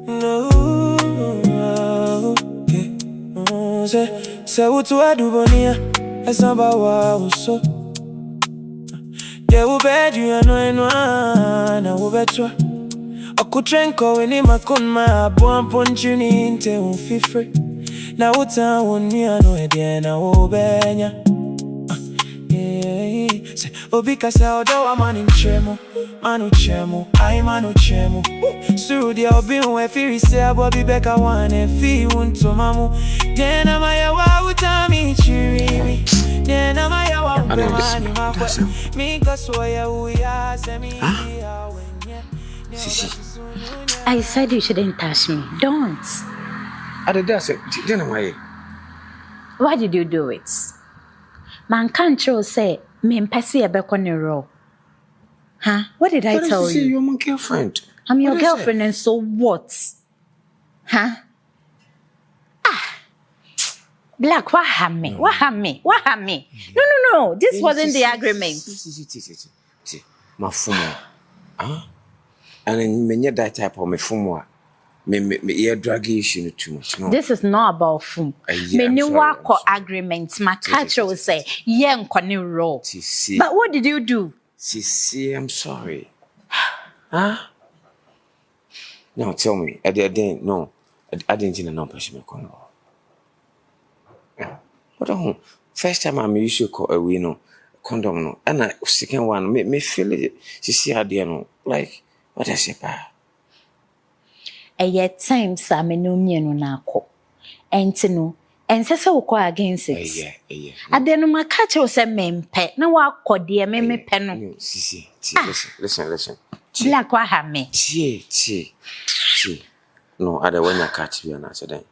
No, say what to Adubonee, it's about wow so. Yeah, we bed you and I will bet you. Akutrenko when him a con my bon ponchini inte unfifre. Na uta woni ano ede na obenya. Say obika sa odo wa manu chemo, ai manu chemo. Suru obi we firi say abobi beka wan e fi unto mamu. Den ama ya wa uta mi chirimi. Den ama ya wa mani makwa. Mi kaswa uya se mi ya wenye. Sisi. I said you shouldn't touch me. Don't. Why did you do it? Man can't say me mpesi ebe ne raw. Huh? What did I tell you? You're my girlfriend. I'm your girlfriend, and so what? Huh? Black, what happened me? What happened me? What happened me? No. This wasn't the agreement. My fumo. Huh? And then many that type of me fumo. Me ear drag issue too much. No. This is not about fun. Many work agreements. My catcher will say, "Yeah, I'm raw." But what did you do? Sisi, I'm sorry. Huh? No, tell me. I didn't know no person me What on? First time I'm used to call away no condom no. And I second one me feel it. Sisi had no like what I say pa. Yet times I no me no na ko. Enti no. Ense se wo ko against it. Yeah. Ade no makache say mempe na wa kode me pe no. Sisi, listen. Black wa ha me. Tie. No, other when you catch me na say then.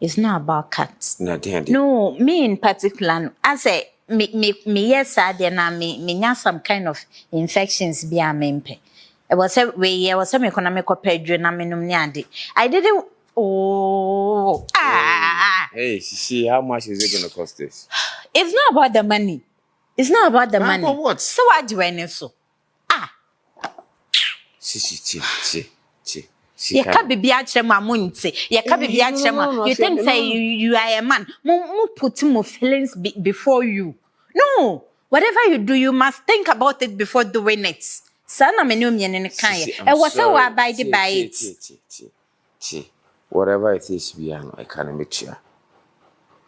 It's not about cats. No, me in particular. I say me yes ade na me nya some kind of infections bi a mempe. It was some economic pedro na me num ade. I didn't. Oh. Hey, see how much is it going to cost us? It's not about the money. It's not about the money. But what? So what do I know so? See. You can't be biachema munti. You can't be biachema. You think say you are a man. Mo put more feelings before you. No. Whatever you do, you must think about it before doing it. Sana me no me ne kan ye. E was say we abide by it. Whatever it is, I can't meet you.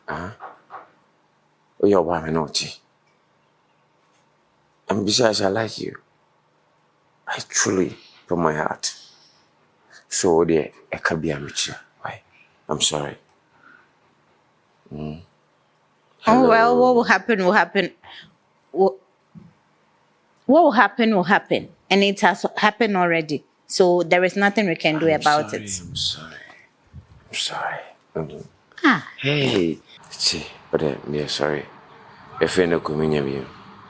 Oh, you're one naughty. And besides, I like you. I truly, from my heart. So, there, I can't be a meet you. Why? I'm sorry. Oh, well, what will happen will happen. What will happen. And it has happened already. So, there is nothing we can do about it. I'm sorry. Hey, see, but me sorry. If you no come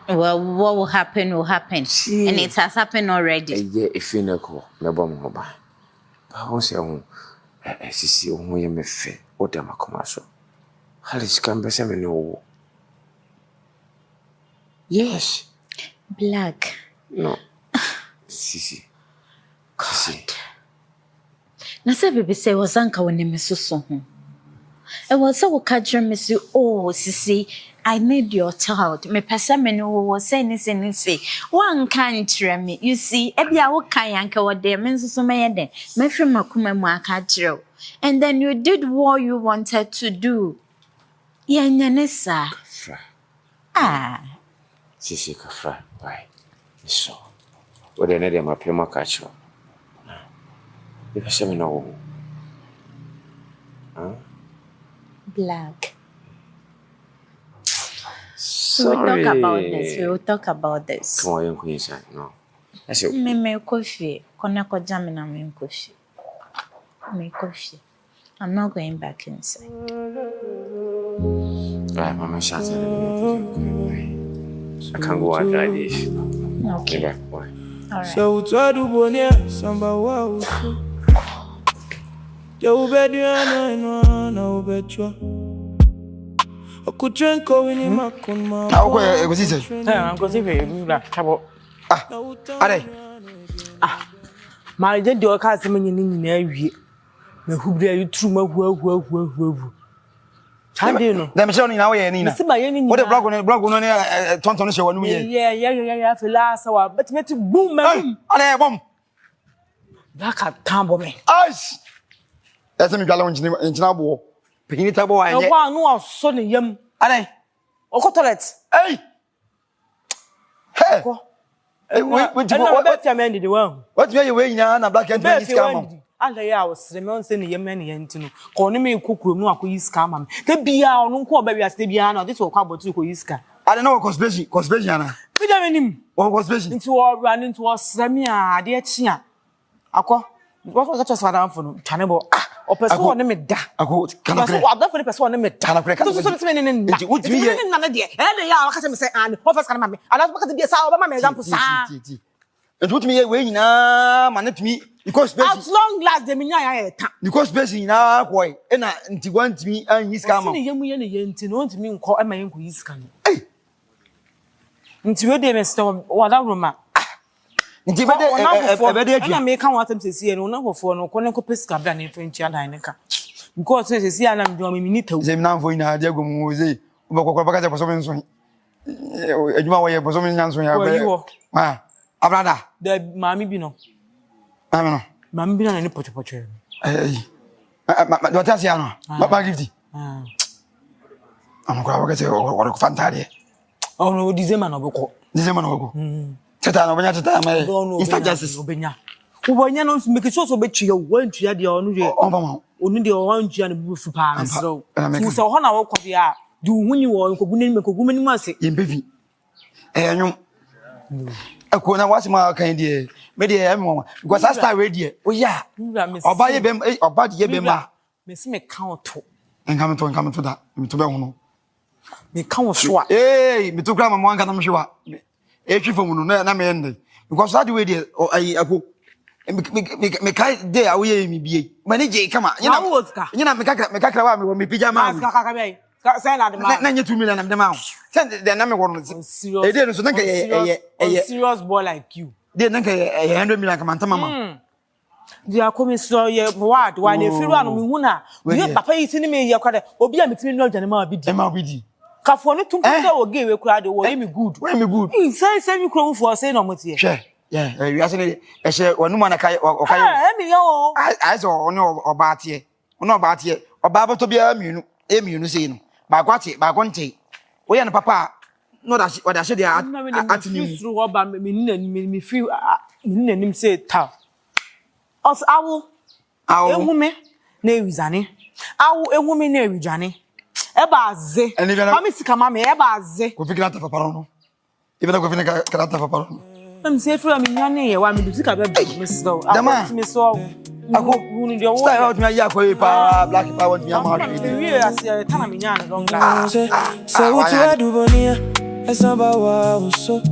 well, what will happen will happen, see. And it has happened already. Yeah, if you no go, me bom ho ba. But won say won, sisi won ye me fe. O dem akoma so. Halis can be say me no. Yes. Black. No. Sisi. Na say baby say wasanka woni me soso ho. E was say wo ka jere me say oh sisi I need your child. Me pese me no wo say ni say wan kan kire me. You see e bia wo kan yanka wo de me soso me ye den. Me hwe makoma mu aka kire. And then you did what you wanted to do. Yenya ne sa. Sisi kafra. Why? So. What they need my pema catch. If I no. Huh? Black. Sorry. We will talk about this. Come on, you can inside. No. That's it. Me coffee. Kona ko jam na me coffee. Me coffee. I'm not going back inside. Right, Mama shouts at me. I can't go out like this. Okay. Why? All right. So to Adubonee, samba wow. You bet you no bet you. Akutrenko when him a con my. Okay, was it? I'm going to be Are My dear, your cousin in every. Me who be you true, who. Chandino. Them showing now, Nina. What a blog on Tonton show on me. Yeah, for last hour, but me to boom, man. Ale bom. Black at tambo me. Us. That's me galon in Chinabo. Pinitabo, I want no son yam. Ale. O toilet. Hey. Hey. What you weighing on black and scam? And I was Simon sending your many entino. Calling me cook room, no, I could use scam. The beer on call baby as the piano, this will come to Iska. I don't know conspiracy, Anna. We don't him. What was busy? Into all running to us, Samia, dear Chia. Ako, what was just what I'm for Cannibal? Or person name it da. I go, can I for the person name it? Can I break up? Would be another day. And they are, I say, and what was coming? I don't want to be a sour mamma, example. It would be a way now, man, me. Because as long last the minya because busy now, boy, and I want me and his camera. You want me call my uncle is coming. Hey, into your day, Mr. Wadaruma. I may come out to see and no for no Conoco Pesca than in French and Heineka. Because it is here I'm doing minute. They now for in a Diego Mose, Bocca for some. You know, where for some answering you are. Abrada, the mammy Bino. I don't know. Mammy Bino and Pocho. What else, Yana? Papa Gifty. I'm going to say, what a fantasy. Oh, no, this man of Boko. This man of Boko. Tata, when you tell me, it's not justice. Obenya. Obenya knows make it so bet you won't you the only the orange and blue pan. So, you saw Hona walk of the air. Do when you are going to woman must say, in baby. And you. I couldn't watch my kind dear. Maybe everyone because I start ready. Oh, yeah. Or buy a bem or bad yebema. Miss me count to. And come to that. To be me count swat. Eh, me to grandma one can I'm sure. Every phone, no, I'm because I do it or I go. Me kind day away me be. Manage, come on. You know what's got. You know, me cacra me pyjamas. Send out the man. 92 million of the mouth. Send the number one. Serious. A serious boy like you. They don't get 100 million come on, Mama. They are coming so ye what? Why they feel one Muna? You papa is in me, your credit, or be a between no general bid. Cafone to or gave a crowd or me good. When me good. Inside 7 crow for saying on with you. Yeah, you actually, I say, or no man, I saw no or Batie, or no Batie, or Baba to be a immune saying. By one day. We and papa, not as what I said, they are at me through about me feel him say tough. Us, our woman, name Zani. Our woman, name Johnny. Ebaze, and if I miss Kamame, Ebaze, go figure out for Parono. Even though we got for Parono. I'm safe from Yanni, one minute, Miss Low. The man, Miss Low. I go style out my yakoi power, black power, Yamaha. So what you Adubonee? It's about wow, so.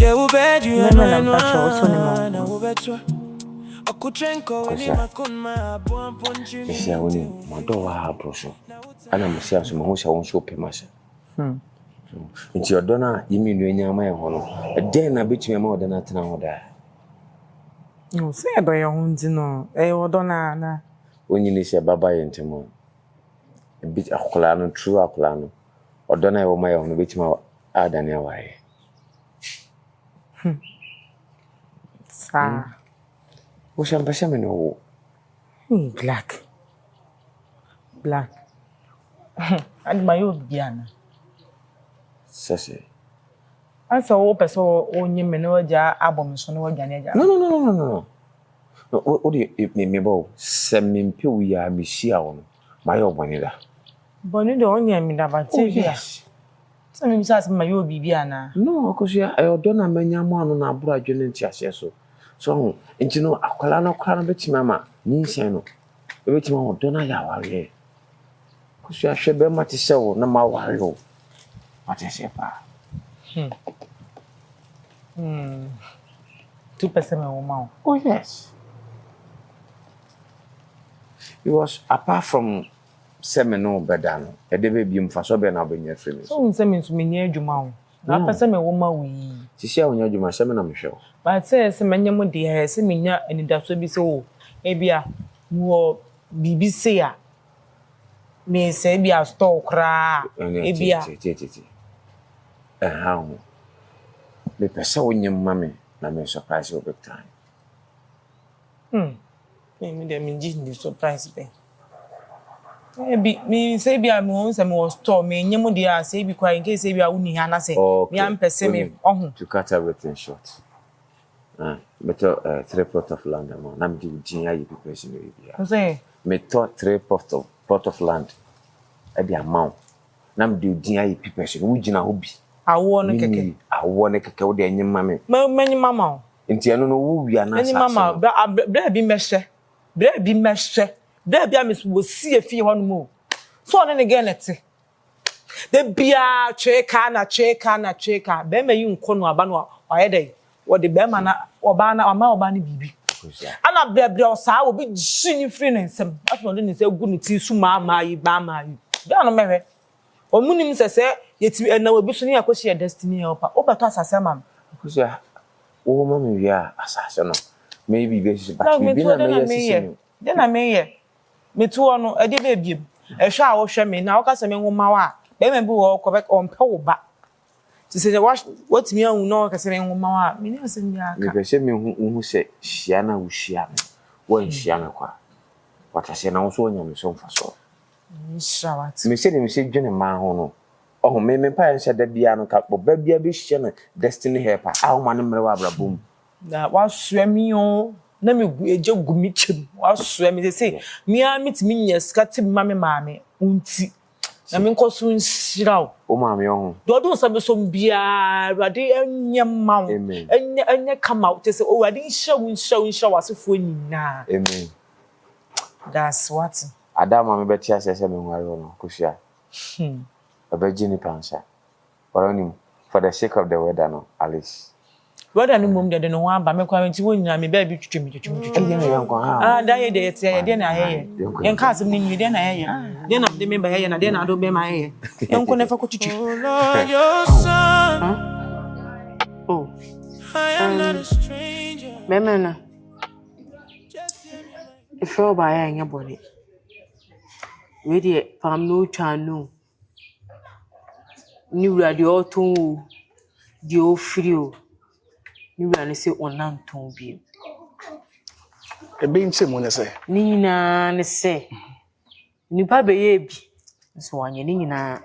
Yeah, we'll bet you and I will bet you. I could drink over my con my bomb punching. Yes, I will. My door have broso. And I'm saying some house I won't show pay myself. It's your donor, you mean when you're my honor. A day I bet you more than I tell that. No, say about your own dinner. Donna. When you need a baba in Timon. A bit of colano, true a colano. Or don't I owe my own bit more than your way. Sir. What's your specimen? Black. And my old Diana. Sassy. I saw a person on your menoja album, so no Janet. No. What do you me about? Send me peel we are Michelle. My old Bonita. Bonita only mean about 2 years. Some says my old Bibiana. No, because I don't know many more on our brother in Chasseso. So, and you know, a colano crown bitch, mamma, Ninsano. Which one don't I have here? Because I should be much so, no more worry. What is it? 2% woman. Oh, yes. It was apart from seminal bedano, a baby beam for so ben Albania famous. So, send me to me near Jumau. Not a woman we. Sisi wonya dwuma se me na me hwe. But say manyam de se menya anidaso bi se o ebia wo BBC a me se bia store kra ebia how me pese wonyam mame na me surprise you big time. Me dem ngi surprise be. Me say bia me won se me was store me nyam de a say bi kwa in case bia woni ha na say me am pese me ohun to cut everything short. Better 3 plot of land amount. I'm giving you the person. Say me thought 3 plot of land at the amount. Nam do dia person. We jina hobi. Awo no keke. Awo no keke wo de anyim mame. Many mama. Nti eno no wo wia na sa. Any mama, bra bi mehwe. Bra bi mehwe. Bra bi amis wo si efie ho no mo. So on again ete. The bia cheka na. Be me yi nko no aba no ayedai. Wo de be ma na oba na oba ni bibi. Ana bra o sa wo bi jini free nsem. Aso no ni se gu ni ti su ma yi. Be no mehwe. Omunim sese yeti na wo bi so ni akohye destiny helper. Obato asase mam. Akosua. Wo ma me wia asase no. Maybe be but we be na me yes. Then na me ye. Me to ono e de be biem. E hwa a wo hwe me na wo ka se me nwoma wa. Be me bi wo ko be on pe wo ba. Ti se what me anu no ka se me nwoma wa. Me ni ase mi aka. Me be se me hu se hia na wo hia me. Wo hia na kwa. Watase na wo so nya me so mfa so. Shawat. Me se dwene ma ho no. Oh me pa en se da bia no ka bo ba bia be hye na destiny helper. Ah ma no mre wa abrabom. Da wa swemi o na me eje gumi chem. Wa swemi se me a mitimi nya ska tim ma me maame unti. Na me nkoso nshiraw. O maame ho. Do do so be so bia rade enye mawo. Enye kama te se o rade nshiraw wasefo nyina. Amen. That's what. Adama me betia se me nware no Akosua. Abegini pansa. For the sake of the weather no Alice. Weather no mum de no wa ba me kwa nti wonyina me ba bi twetwem. Eye na yanko ha. Da ye de tie de na ye. Yen ka asem ni de na ye. De na de me ba ye na de na do be ma ye. Yenko ne fa ko twetwe. Oh. I am not a stranger. Memena. If you buy anya body. We dey pam no chanu. Ni radio to di o free o. Ni wura ne se onanton bi. E be nche mo ne se. Ni na ne se. Ni pa be ye bi. So anya ni nyina.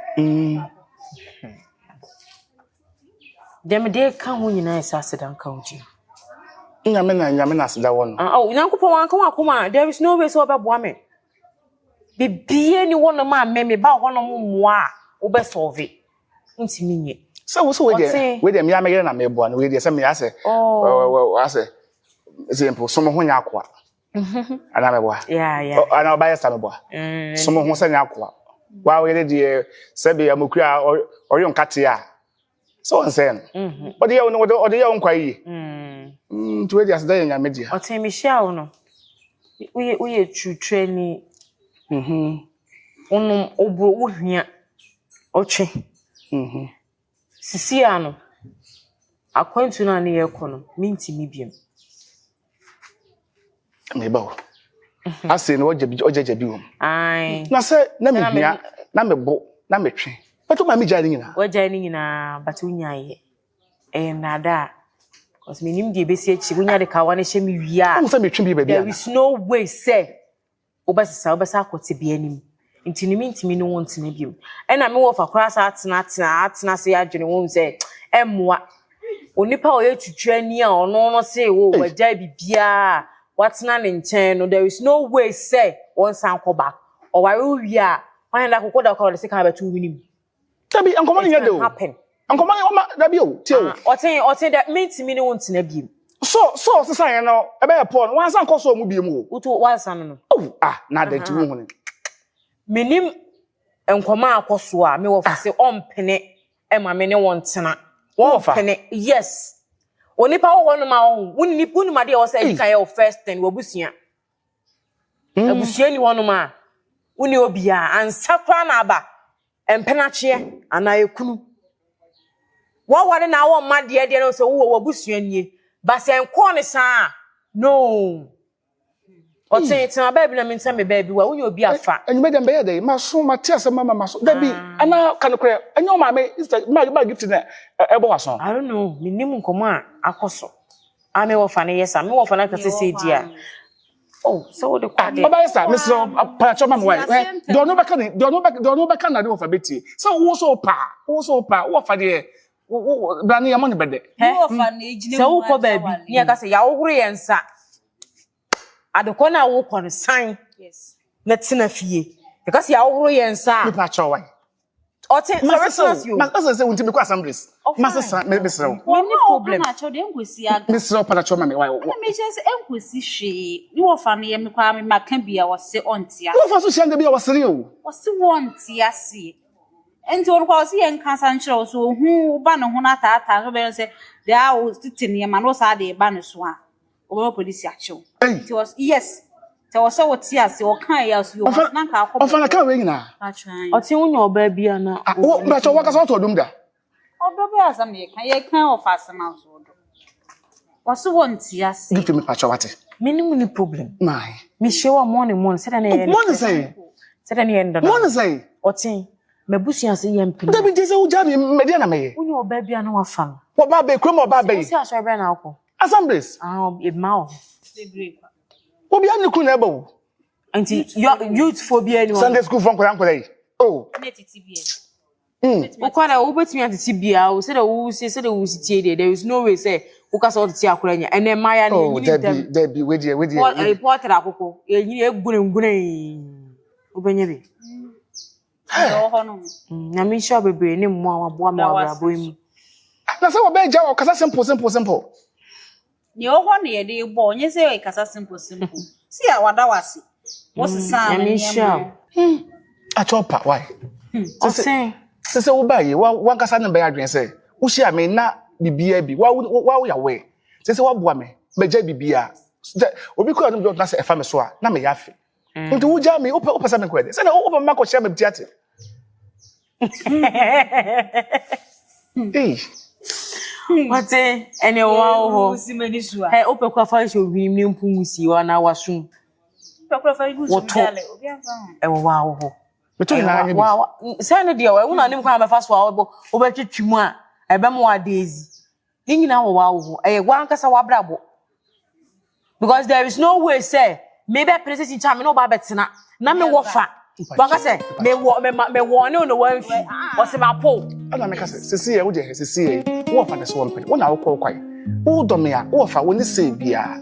Dem de ka ho nyina isa sedan ka uji. Nyame na aseda won. Oh, nyankopon wan ka wakoma. There is no way so obeboa me. Bibie ni wono ma me ba wono mmoa obe solve. Ntimi nye. So we dey me amegere na meboa no we dey say me ase. Ase. Simple so mo ho nya akwa. Ana meboa. Yeah. Ana oba yesa meboa. So mo ho se nya akwa. Wa we dey say be amokura orion kate a. So on say no. Odi ya no odi ya nkwa yi. To we dey aseda ya nya media. O temi hia wo no. We true training. Onum obro wo hia. Otwe. Sisi ano. Akwantu na ne yekono. Minti mi biem. Me ba wo. Ase no ojeje bi wo. Ai. Na se na me hia na me bo na me twe. Beto ma mi jari nyina. Wajai ni nyina but unya ye. Nada. Cause me nim de besi echi unya de ka wane hye mi wia. Wo se me twe bi ba bia. There is no way say. Obasa akote bi anim. Ntimi no wontene biom. Na me wo fa kra sa atena se adwene wo se emmoa. Onipa o ye twutwa ani a ono no se wo wajai bibia. Watena ne nchen no there is no way say won san ko back. O ware wia. Wan da kokoda ko se ka betu winim. Tabi ankomo nya de o. Ankomo nya o ma dabi o tie o. Oten that ntimi no wontene biom. So sisan ye no e be ye Paul wan san koso mu biem o. Uto wan san no. Oh na da ti wo hu ne. Menim enkoma Akosua me wo fa se ompene e ma me ne wontena. Wo pene yes. Onipa wo no ma wo wonni ma de wo say kan ye first ten wo busua. Abusua ni wono ma. Woni obia ansa kwa na aba. Empenachie ana ekunu. What one na wo ma de no so wo busua nie. Ba se enko ne sa. No. O tin baby na me ntse me baby wa wo obi afa. Enyi me dem be dey maso matias mama maso. Da bi ana kan kure. Enyi o ma me ma gift na ebo waso. I don't know. Me nim nkomo a akoso. Ame wo fa ne yesa. Me wo fa na kase se dia. Oh, so the quad. Baba yesa, Mr. Paracho mama why. Do no beka na dey wo fa beti. So wo so pa wo fa dey brani amon bede. Wo fa na ejine. So wo ko baby. Ni aka se ya wo huru yensa. Adoko na wo ko san. Yes. Na tina fie. Because ya wo huru yensa. Me Paracho why. Ote seriously you. Masa say unti me ko assemblies. Masa me Mr. No problem. Paracho de nkwesi aga. Mr. Paracho mama why. Me say enkwesi hwe. Ni wo fa na ye me kwa me maka bia wo se ontia. Wo fa so hia bia wo sere o. Wo se wontia se. Enti won kwa wo se ye nka san kire wo so hu ba ne ho na taata so be say they are titini ma no sa de ba ne so a. Obo police action. It was yes. There was so tears or kind else you must not have. Ofana ka we nyina. O ti unyo oba bia na. Wo Paracho waka so to dum da. Odo be asam ye kan of asam so do. Was wontia se. Give to me Paracho wate. Many problem. My. Me show morning said na Morning say. Said na end. Morning say. O ti mebusia se yempi. Da bi je se wo ja me dia na me. Unyo oba bia na wafa no. Wo ba be krom oba be. Si aso ebe na akọ. Assemblies. E ma o. Obi an ku na eba wo. Anti youth phobia anyone. Sunday school from kwara yi. Oh. Ukwara ubetimi atiti bia o say the wo sitie there is no way say ukasa otiti akora nya ene maya na yin dem. There be we there. Reporter akoko yin egunengune obenye bi. Na mi sure bebre ne mo aboa ma brabo im. Na say wo be ja o kasa simple. Ni oho na ye de bo onye say e kasa simple. See ya wada wase. What's the sound? Na mi sure. A chopa why? O say Sese wo ba ye wa kasa na be adwen say wo hia me na bibia bi wa ya we sese wa boa me beja bibia obi ko adum na say e fa me so a na me ya fe nti wo ja me wo pesa me ko de say na wo ma ko hia me bitiate what ene wa ho hey ope ko fa so hwim ne mpu si wa na wasum Pekro fa igu so dale obi afa e wa ho beto na anya bi say no dia we una nim kwa me fa so a obetwetwimu a ebe mo adezi ni nyina wo wa ho e gwa nkasa wa brabo because there is no way say maybe princess in charm no ba betena na me wo fa wanga say me wo ne no wan fi o se ma po ana me ka sese ye wo je sese ye wo fa de so won pe wo na wo kwai wo do me a wo fa wo ni se bia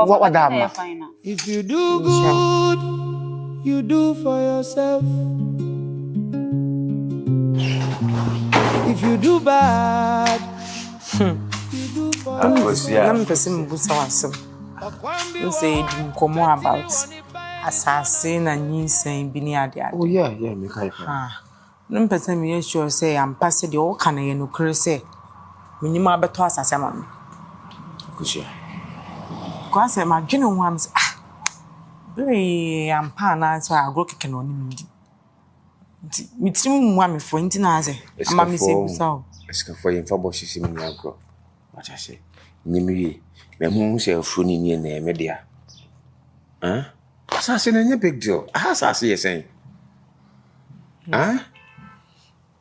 wa da ma. If you do good, you do for yourself. If you do bad, you do for Akosua. I'm person busa wasem. You say komo about assassin and nyinsen bi ni ade ade. Oh yeah, me kai pa. Ah. No person me sure say am pass the o kan ye no kire say. Minima beto assassin am. Akosua. Kwa say ma dwene ho am say very am pa na so agro keke no ni ndi. Nti mitrim mu am fo nti na say ama me say busa o. Eska for yin fa bo sisi mi agro. What I say? Nyimiye. Me hu say afro ni ni na me dia. Assassin na big deal. Assassin you saying?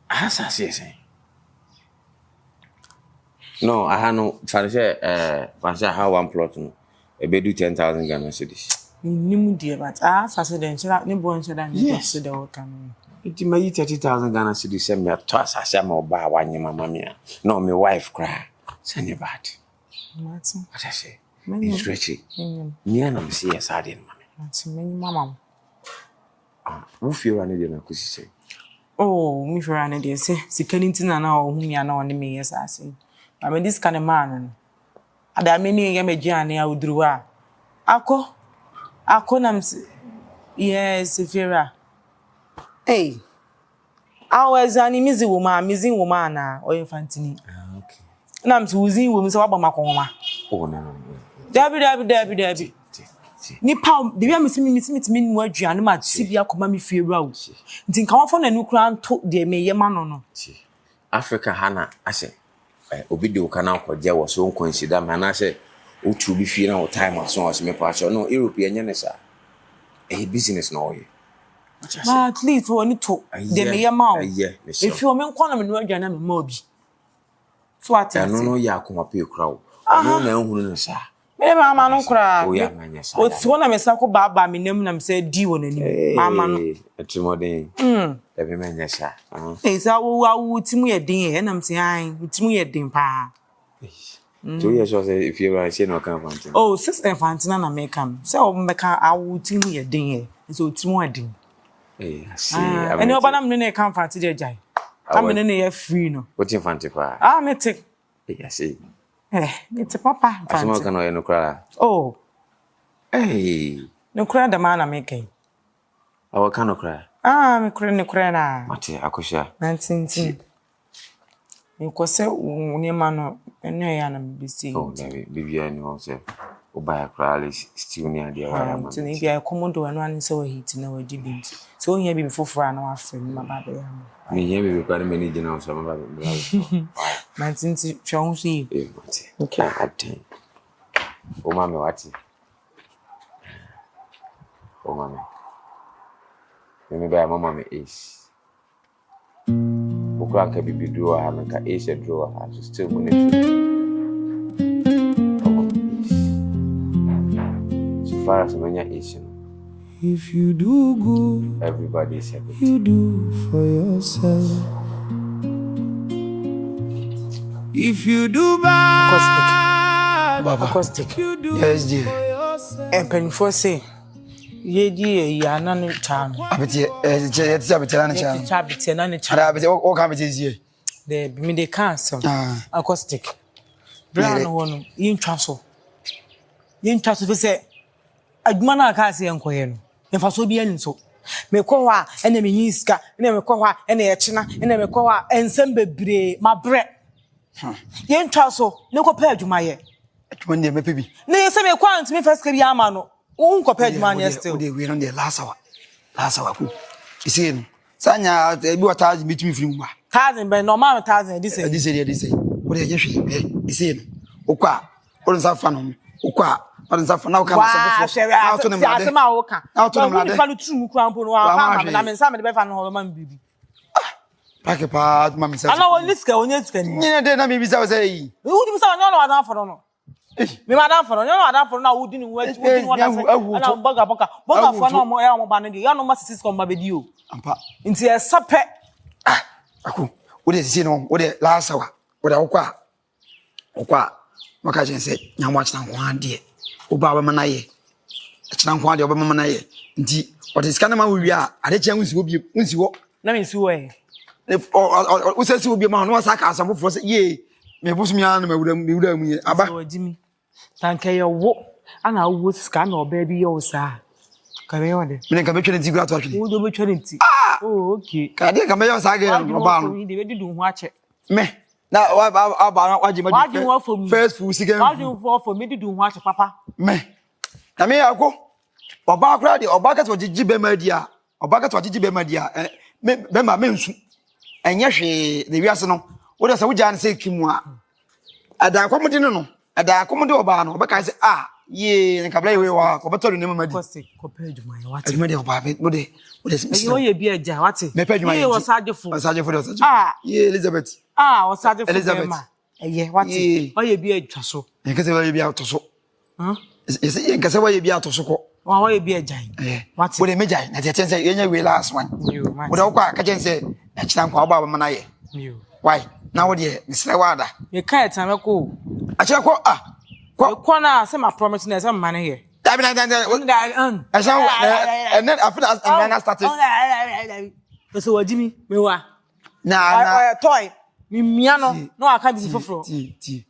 Assassin you saying? No, I had no Fansha how one plot no. E be do 10,000 Ghana cedis. Nimu die but assassin den chira ne bo nche dan ne se de worka no. It may 30,000 Ghana cedis send me a toss assassin ma ba wanye mama mia. No, my wife cry. Send it bad. Martin. What I say? It's Richie. Me and I'm see a sardine, mommy. Martin, me mama. Who feel running in a kusi say? Oh, me for an idea say, Sikanity na or whom you know on the me as I say. I mean, this kind of man. And there are many young Johnny I would do. Ako nam yes, Vera. Hey, I was an missing woman, or infantini. Okay. And I'm Susie, women's about Macoma. Oh, no. Debbie. Nipa, the way Miss mean word, Gianna, my Sibia command me fear round. Think come for a new crown took the may man or no. Africa Hannah, I say, obi de ukana kwaje wo so consider man say o tu bi fi na o time aso o se me pa no Europe yenye ne sa business no ye but at least woni to de me yema o if you me nkona me no adwana me ma obi so at no ya akoma pe kura wo no na ehunu ne sa me mama no kura o ya manya sa o ti wona me sa ko baba me nam na me say di wo nani mama no etimoden e be manya sa sa wo ti mu ye din e na me say an ti mu ye din pa 2 years was if you are say no kan fantin oh 6 infantina na me kam say o me kan awu ti mu ye din e so ti mu adin I see any oba me ne kan fanti de jai am me ne ye free no what infanti pa me take I see me te papa asoma kan o ye no kra oh no kra da mana me kai awa kan no kra me kra na mate Akosua 19 me ko se ni ma no ene ya na me bisi oh bibia ni o se o ba kra still ni ade wa ya ma tin bia komodo anu an se wa hit na wa dibint so ohia bi foforo na wa frem ma ba be ya me hia bi kwa me ni gina o so ma ba be 19 chon si mate okay ate o ma me wati o ma me ba mama me is ukwa ka bibi do ha me ka Asia draw ha so still money so far as manya Asian If you do good, everybody is happy. you do for yourself. If you do bad, Akostic you do Yes, dear. for yourself. and pen for say ye di ya na no chan Abeti yeti abetela na cha. chabite na ne chan Ada abeti o kan abeti zie. de bi me de kan some Akostic brown Mere. one yin twa so fi say adwuma na aka se enkoye no mfa so bi ani so me kɔ hɔ a ɛna me nyi sika ɛna me kɔ hɔ a ɛna yɛ kyena ɛna me kɔ hɔ a ensɛm bebree ma brɛ yin twa so ne kɔ pɛ adwuma yɛ Adwuma ne me pebi. na yɛ sɛ me kɔ antimi first career ama no wo nkɔ pɛ adwuma nyɛ still We no dey last hour ku. Isi no. Sanya bi wata bitimi firi mu ba. 1,000 bɛ normal 1,000 this say This say. Wo dey hwe. Isi no. Okwa. Wo nsa fa no. Okwa. Wo nsa fa na wo kan wow se before. Na to no mlade. asema wo ka Na to no mlade. ni fa no trum krampo no wa fa ma na me nsa me de bɛ fa no ho ma bibi Pake pa ma mi sa. ana wo ni sika onye sika ni Nyine de na mi bi sa say yi. wo di bisa onye no adan foro no me ma adan foro onye no adan foro na wo di ni wo di ni wo na se ana boga foro na mo e mo ba no de ya no ma sisi ko ma be di o Ampa. nti e sape Aku. Wo de sisi no, wo de last hour. Wo de okwa. Maka jen say nyamo achina ho ade. Wo ba ba mana ye. Achina ho ade wo ba mana ye. Nti wo de sika na ma wo wi a ade kyan unsi wo bi unsi wo. na me si wo e O se si wo bi ma no sa ka asamo fo say ye. Me bosu mi an na me wura mu ye. Aba. so jimi tanke ye wo ana wo sika na oba bi ye wo sa ka be yo de Me nka betwe nti gura to atwe. wo do be twere nti oh okay Ka de ka me yo sa ge no ba no. de be di du ho ache Me. Na wa ba waji ma Waji wo fo mi. first full sika. wa di for me di du ho ache papa Me. Na me akọ. Oba akra de oba ka to gigi be ma dia. Oba ka to gigi be ma dia. Be ma me nsu. Enye hwe de wiase no. Wo de sa wo jan se kimu a. Ada akomode no. Ada akomode oba no. Oba ka se ye nka bla ye wa ko beto ne ma di. Akostic ko pɛ adwuma yɛ wate Adwuma de oba be wo de ɛyi wɔyɛ bi agya wate me pɛ adwuma ye ye. wɔ sagyefo Wasajefo de wasajefo. Ah. Ye Elizabeth. wɔ sagyefo Elizabeth. bɛma ɛyɛ wate Ye. wɔyɛ bi atwa so Nke se wa ye bi ato so. Ye nke se wa ye bi ato so ko. wɔyɛ bi agya wate Wo de meja na te tense ye nya we last one. yo Wo mate de wo kwa ka tense e kina kwa oba ba mana ye. yo Why? Na wo de misre wada. me ka etame ko A che ko ko na sɛ ma promise na sɛ ma ne yɛ Dabi na I saw and then after as and I started. so wajimi me wa Na toy me mia no na aka bi foforo ti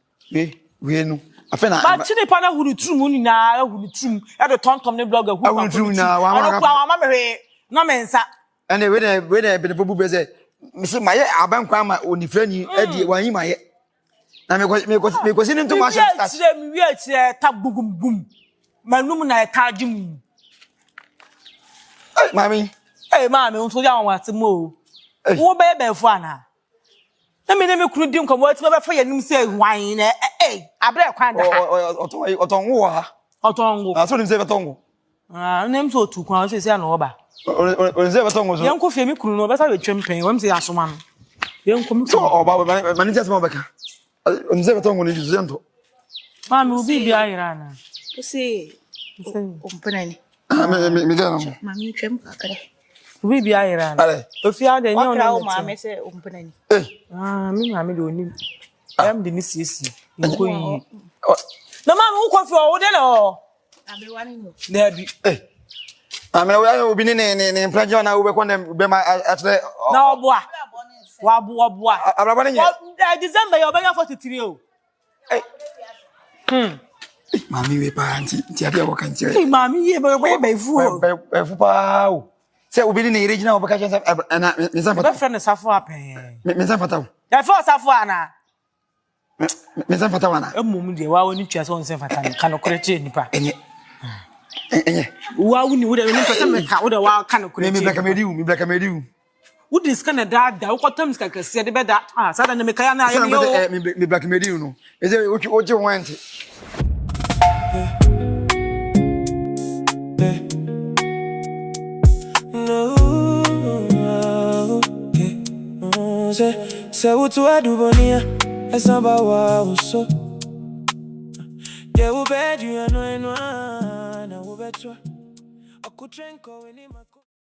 we no after na ba chini pa na huru trum ni na huru trum e do tontom ne blogger hu huru trum na wa ma me hwe na me nsa and we dey be the be say me say maye abankwa ma onifrani adi wan yi maye na me ko sinin to ma sha start me wi a ta bugum manum na ta jim mami mami unso ya wa ti mo wo be be fu ana Na me na me kunu di nkomo ati ba fa yanim say hwan na abre kwan da ha. Otongo wa ha. Otongo. Ah, so nim say betongo. Ah, nem so tu kwan so say na oba. O say betongo so. Yanko fie me kunu no be sa we twempen, wam say asoma no. Yanko me. So oba mani just mo beka. O say betongo ni so yanto. Ma me obi bia yira na. O say ompanani. Ah, me gana mo. Ma me twem kakra. Obi bia yira na. Ale. Ofi ade nye Okra o ono. ma me say ompanani. Ah, me ma me de oni. Am de ni siesie. Yanko yi. Na ma me wo kofi o wo de no. Abewani no. Na bi. Me we obi ni mpraje na wo be kon be ma atre. Na oboa. Wa. Abraba ni nye. December yo be 43 o. Mami we pa anti abia wo kan tire. Mami ye be fu o. Fu pa o. Se obi ni regina wo be ka chen na me san Be fata. friend safo apen. Me san fata. Ya fo safo ana. Me san fata wana. Emom de wa woni twa so on sen fata ka no koreche nipa. Enye. Wa woni wo de ni pese me ka wo de wa ka no koreche. Me blaka mediu. Wo dis ka na da wo kwatam ska kase de be da. Ah, sada na me ka ya na ya yo. Me blaka mediu no. Eze o je wanti. Se utu Adubonee esamba wa uso. Ye ubedi ano na ubetwa. Akutrenko weni